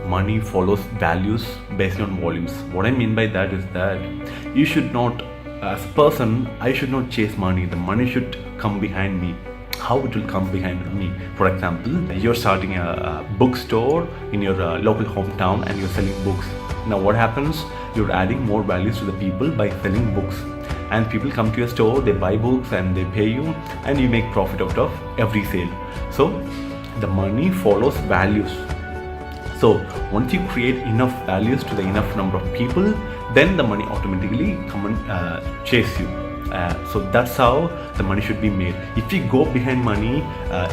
money follows values based on volumes. What I mean by that is that you should not, as a person, I should not chase money. The money should come behind me. How it will come behind me? For example, you're starting a bookstore in your local hometown and you're selling books. Now what happens? You're adding more values to the people by selling books. And people come to your store, they buy books and they pay you, and you make profit out of every sale. So the money follows values. So once you create enough values to the enough number of people, then the money automatically come and chase you. So that's how the money should be made. If you go behind money,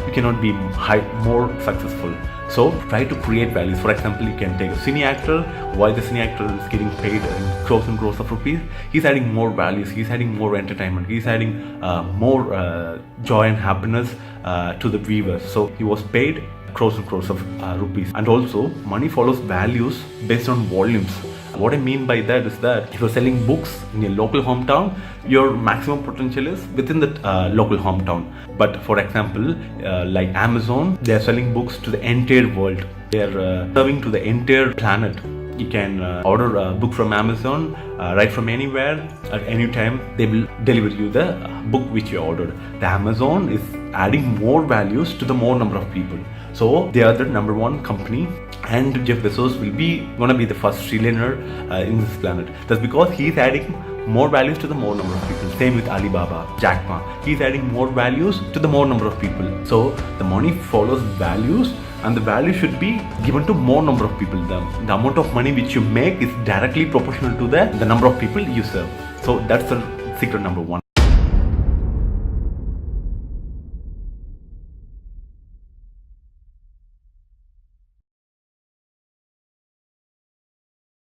you cannot be more successful. So try to create values. For example, you can take a cine actor. Why the cine actor is getting paid crores and crores of rupees? He's adding more values. He's adding more entertainment. He's adding more joy and happiness to the viewers. So he was paid crores and crores of rupees. And also, money follows values based on volumes. What I mean by that is that if you're selling books in your local hometown, your maximum potential is within the local hometown. But for example, like Amazon, they are selling books to the entire world. They are serving to the entire planet. You can order a book from Amazon right from anywhere at any time. They will deliver you the book which you ordered. The Amazon is adding more values to the more number of people. So they are the number one company, and Jeff Bezos will be gonna be the first trillionaire in this planet. That's because he's adding more values to the more number of people. Same with Alibaba, Jack Ma. He's adding more values to the more number of people. So the money follows values, and the value should be given to more number of people. The amount of money which you make is directly proportional to the number of people you serve. So that's the secret number one.